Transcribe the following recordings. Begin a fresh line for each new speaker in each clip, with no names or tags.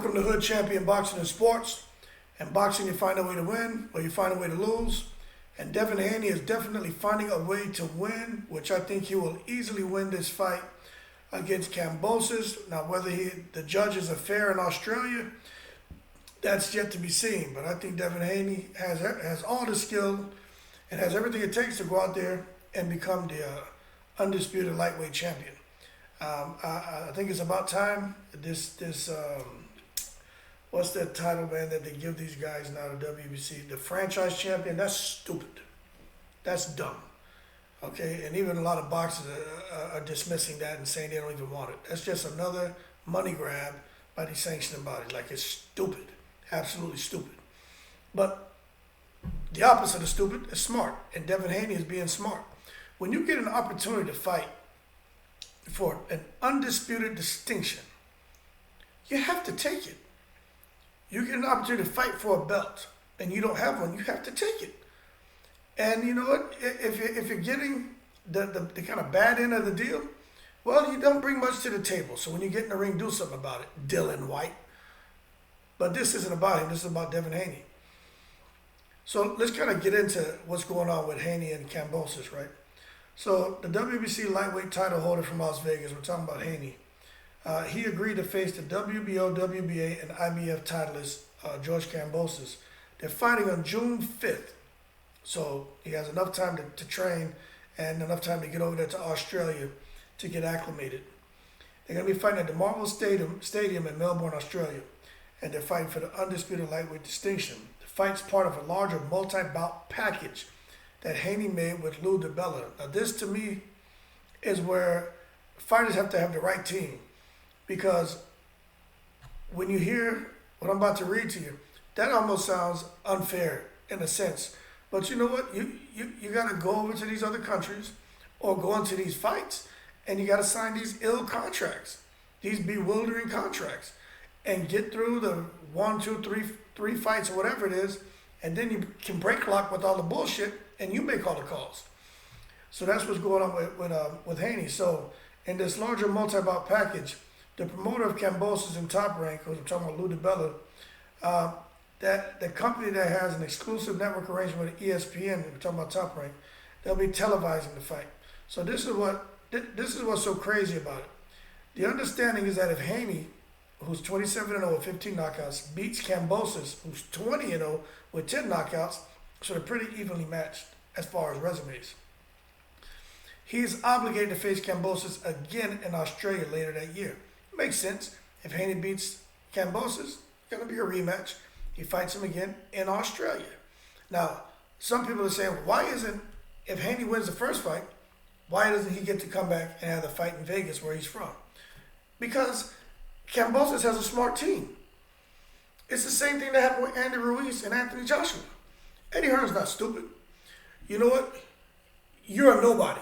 from the hood champion boxing and sports. And boxing, you find a way to win or you find a way to lose. And Devin Haney is definitely finding a way to win, which I think he will easily win this fight against Kambosas. Now, whether the judges are fair in Australia, that's yet to be seen. But I think Devin Haney has all the skill and has everything it takes to go out there and become the undisputed lightweight champion. I think it's about time. What's that title, man, that they give these guys now, the WBC? The franchise champion? That's stupid. That's dumb. Okay, and even a lot of boxers are dismissing that and saying they don't even want it. That's just another money grab by these sanctioning bodies. Like, it's stupid. Absolutely stupid. But the opposite of stupid is smart, and Devin Haney is being smart. When you get an opportunity to fight for an undisputed distinction, you have to take it. You get an opportunity to fight for a belt, and you don't have one, you have to take it. And you know what? If you're getting the kind of bad end of the deal, well, you don't bring much to the table. So when you get in the ring, do something about it, Dylan White. But this isn't about him. This is about Devin Haney. So let's kind of get into what's going on with Haney and Kambosas, right? So the WBC lightweight title holder from Las Vegas, we're talking about Haney. He agreed to face the WBO, WBA, and IBF titleist George Kambosas. They're fighting on June 5th. So he has enough time to train and enough time to get over there to Australia to get acclimated. They're going to be fighting at the Marvel Stadium in Melbourne, Australia. And they're fighting for the undisputed lightweight distinction. The fight's part of a larger multi-bout package that Haney made with Lou DiBella. Now this, to me, is where fighters have to have the right team. Because when you hear what I'm about to read to you, that almost sounds unfair in a sense. But you know what? You got to go over to these other countries or go into these fights, and you got to sign these ill contracts, these bewildering contracts, and get through the 1, 2, 3 fights or whatever it is, and then you can break lock with all the bullshit, and you make all the calls. So that's what's going on with Haney. So in this larger multi-bout package, the promoter of Kambosas in Top Rank, who's I'm talking about Lou DiBella, that the company that has an exclusive network arrangement with ESPN, we're talking about Top Rank, they'll be televising the fight. So this is what's so crazy about it. The understanding is that if Haney, who's 27-0 with 15 knockouts, beats Kambosas, who's 20-0 with 10 knockouts, so they're pretty evenly matched as far as resumes. He's obligated to face Kambosas again in Australia later that year. Makes sense. If Haney beats Kambosas, it's going to be a rematch. He fights him again in Australia. Now, some people are saying, if Haney wins the first fight, why doesn't he get to come back and have the fight in Vegas where he's from? Because Kambosas has a smart team. It's the same thing that happened with Andy Ruiz and Anthony Joshua. Eddie Hearn's not stupid. You know what? You're a nobody,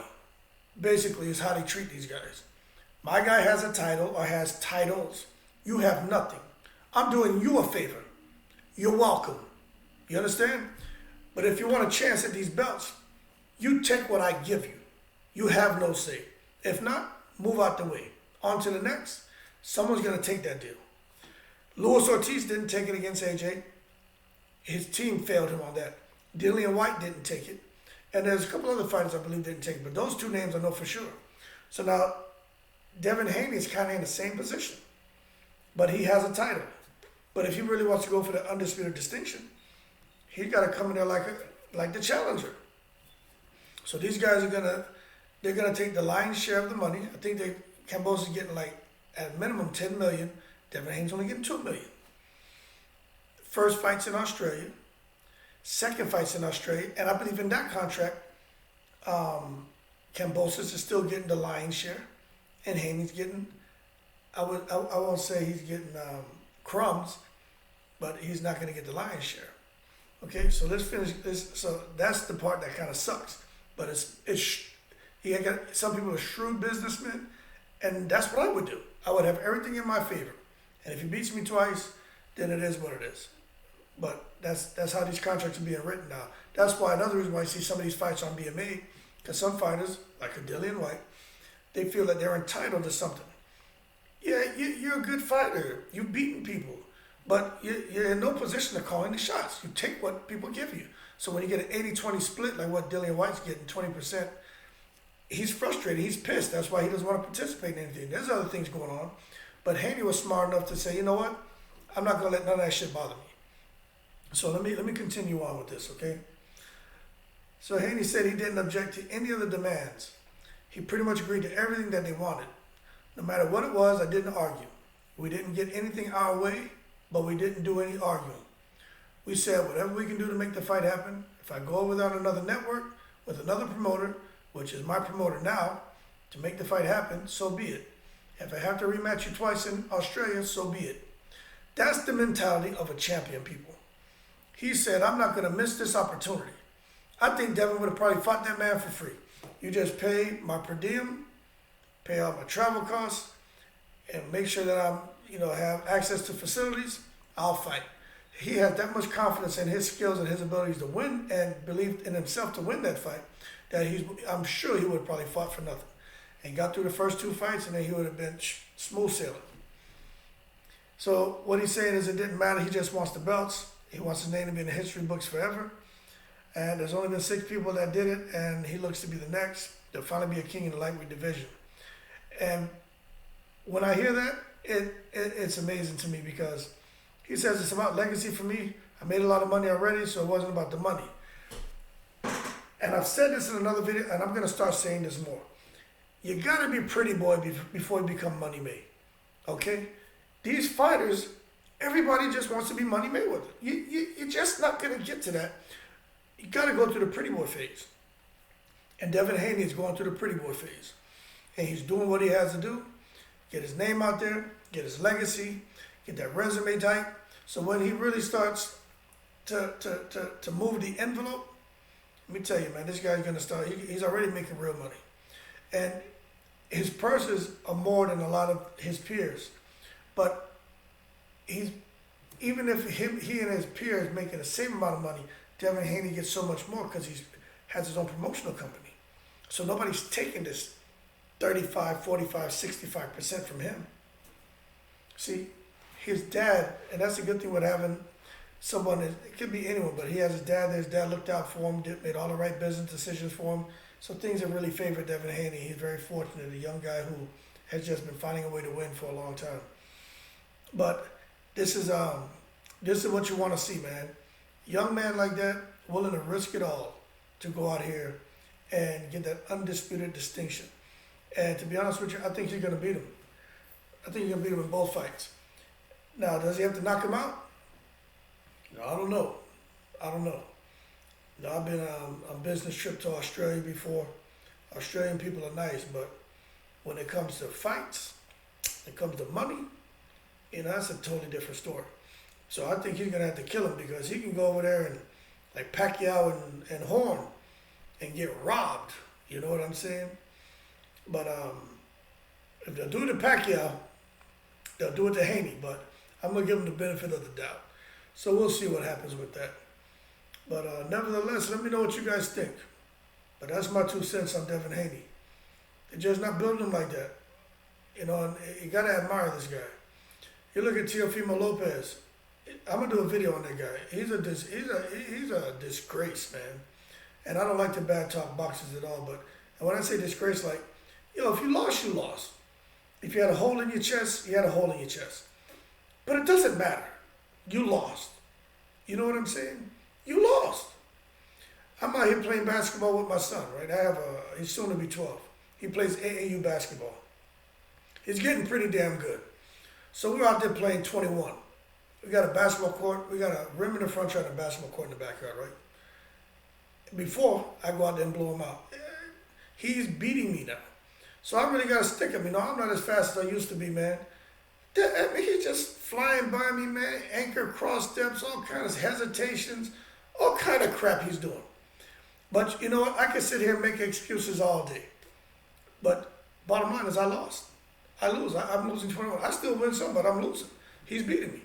basically, is how they treat these guys. My guy has a title or has titles. You have nothing. I'm doing you a favor. You're welcome. You understand? But if you want a chance at these belts, you take what I give you. You have no say. If not, move out the way. On to the next. Someone's going to take that deal. Luis Ortiz didn't take it against AJ. His team failed him on that. Dillian White didn't take it. And there's a couple other fighters I believe didn't take it. But those two names I know for sure. So now, Devin Haney is kind of in the same position. But he has a title. But if he really wants to go for the undisputed distinction, he's got to come in there like the challenger. So these guys they're gonna take the lion's share of the money. I think Kambosas is getting at minimum $10 million. Devin Haney's only getting $2 million. First fight's in Australia. Second fight's in Australia. And I believe in that contract, Kambosas is still getting the lion's share. And Haney's getting, I won't say he's getting crumbs, but he's not going to get the lion's share. Okay, so let's finish this. So that's the part that kind of sucks. But some people are shrewd businessmen, and that's what I would do. I would have everything in my favor. And if he beats me twice, then it is what it is. But that's how these contracts are being written now. That's why another reason why I see some of these fights aren't being made, because some fighters, like a Dillian White, they feel that they're entitled to something. Yeah, you're a good fighter. You've beaten people. But you're in no position to call any shots. You take what people give you. So when you get an 80-20 split, like what Dillian White's getting, 20%, he's frustrated. He's pissed. That's why he doesn't want to participate in anything. There's other things going on. But Haney was smart enough to say, you know what? I'm not going to let none of that shit bother me. So let me continue on with this, okay? So Haney said he didn't object to any of the demands. He pretty much agreed to everything that they wanted. No matter what it was, I didn't argue. We didn't get anything our way, but we didn't do any arguing. We said whatever we can do to make the fight happen. If I go without another network, with another promoter, which is my promoter now, to make the fight happen, so be it. If I have to rematch you twice in Australia, so be it. That's the mentality of a champion, people. He said, I'm not going to miss this opportunity. I think Devin would have probably fought that man for free. You just pay my per diem, pay all my travel costs, and make sure that I'm, have access to facilities, I'll fight. He has that much confidence in his skills and his abilities to win and believed in himself to win that fight that I'm sure he would have probably fought for nothing. And got through the first two fights and then he would have been smooth sailing. So what he's saying is it didn't matter. He just wants the belts. He wants his name to be in the history books forever. And there's only been 6 people that did it, and he looks to be the next. There'll finally be a king in the lightweight division. And when I hear that, it's amazing to me because he says it's about legacy for me. I made a lot of money already, so it wasn't about the money. And I've said this in another video, and I'm going to start saying this more. You got to be pretty boy before you become money made, okay? These fighters, everybody just wants to be money made with it. You're just not going to get to that. You got to go through the pretty boy phase. And Devin Haney is going through the pretty boy phase. And he's doing what he has to do. Get his name out there, get his legacy, get that resume tight. So when he really starts to move the envelope, let me tell you, man, this guy's going to start, he's already making real money. And his purses are more than a lot of his peers. But even if he and his peers making the same amount of money, Devin Haney gets so much more because he has his own promotional company. So nobody's taking this 35, 45, 65% from him. See, his dad, and that's a good thing with having someone, it could be anyone, but he has his dad there. His dad looked out for him, made all the right business decisions for him. So things have really favored Devin Haney. He's very fortunate, a young guy who has just been finding a way to win for a long time. But this is what you want to see, man. Young man like that, willing to risk it all to go out here and get that undisputed distinction. And to be honest with you, I think you're going to beat him. I think you're going to beat him in both fights. Now, does he have to knock him out? No, I don't know. I've been on business trip to Australia before. Australian people are nice, but when it comes to fights, when it comes to money, that's a totally different story. So I think he's going to have to kill him because he can go over there and, like Pacquiao and Horn, and get robbed. You know what I'm saying? But if they'll do it to Pacquiao, they'll do it to Haney. But I'm going to give him the benefit of the doubt. So we'll see what happens with that. But nevertheless, let me know what you guys think. But that's my 2 cents on Devin Haney. They're just not building him like that. And you got to admire this guy. You look at Teofimo Lopez. I'm gonna do a video on that guy. He's a disgrace, man. And I don't like to bad talk boxers at all. But when I say disgrace, like, if you lost, you lost. If you had a hole in your chest, you had a hole in your chest. But it doesn't matter. You lost. You know what I'm saying? You lost. I'm out here playing basketball with my son, right? He's soon to be 12. He plays AAU basketball. He's getting pretty damn good. So we're out there playing 21. We got a basketball court. We got a rim in the front yard and a basketball court in the backyard, right? Before I go out there and blow him out, he's beating me now. So I really got to stick him. I'm not as fast as I used to be, man. He's just flying by me, man. Anchor, cross steps, all kinds of hesitations, all kind of crap he's doing. But you know what? I can sit here and make excuses all day. But bottom line is I lost. I lose. I'm losing 21. I still win some, but I'm losing. He's beating me.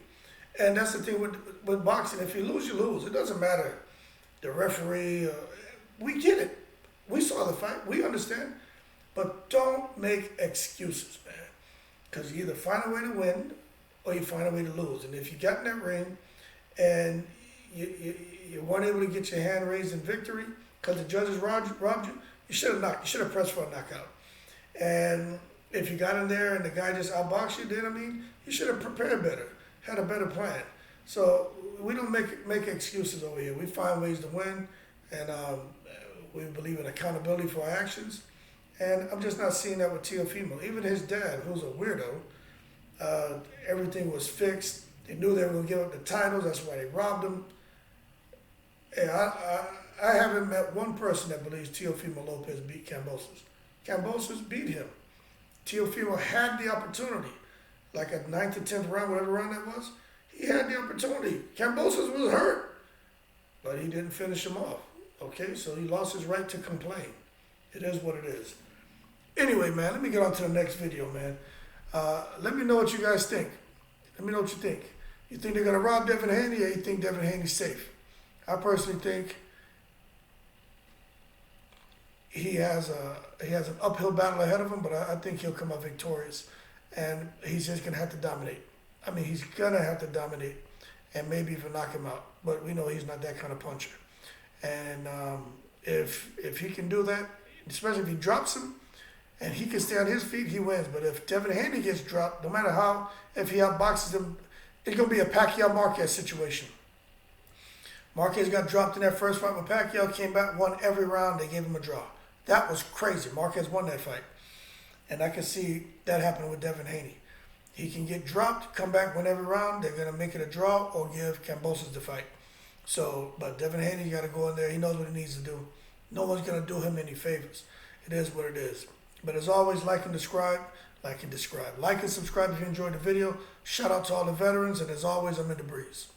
And that's the thing with boxing. If you lose, you lose. It doesn't matter. The referee, we get it. We saw the fight. We understand. But don't make excuses, man. Because you either find a way to win or you find a way to lose. And if you got in that ring and you weren't able to get your hand raised in victory because the judges robbed you, you should have pressed for a knockout. And if you got in there and the guy just outboxed you, then I mean, you should have prepared better, had a better plan. So we don't make excuses over here. We find ways to win, and we believe in accountability for our actions. And I'm just not seeing that with Teofimo. Even his dad, who's a weirdo, everything was fixed. They knew they were going to give up the titles. That's why they robbed him. Hey, I haven't met one person that believes Teofimo Lopez beat Kambosas. Kambosas beat him. Teofimo had the opportunity, like at 9th or 10th round, whatever round that was. He had the opportunity. Kambosas was hurt, but he didn't finish him off. Okay, so he lost his right to complain. It is what it is. Anyway, man, let me get on to the next video, man. Let me know what you guys think. Let me know what you think. You think they're going to rob Devin Haney, or you think Devin Haney's safe? I personally think he has an uphill battle ahead of him, but I think he'll come out victorious. And he's just going to have to dominate. I mean, he's going to have to dominate and maybe even knock him out. But we know he's not that kind of puncher. And if he can do that, especially if he drops him and he can stay on his feet, he wins. But if Devin Haney gets dropped, no matter how, if he outboxes him, it's going to be a Pacquiao Marquez situation. Marquez got dropped in that first fight with Pacquiao, came back, won every round. They gave him a draw. That was crazy. Marquez won that fight. And I can see that happening with Devin Haney. He can get dropped, come back, win every round. They're going to make it a draw or give Kambosas the fight. So, but Devin Haney, you got to go in there. He knows what he needs to do. No one's going to do him any favors. It is what it is. But as always, like and subscribe. Like and subscribe. Like and subscribe if you enjoyed the video. Shout out to all the veterans. And as always, I'm in the breeze.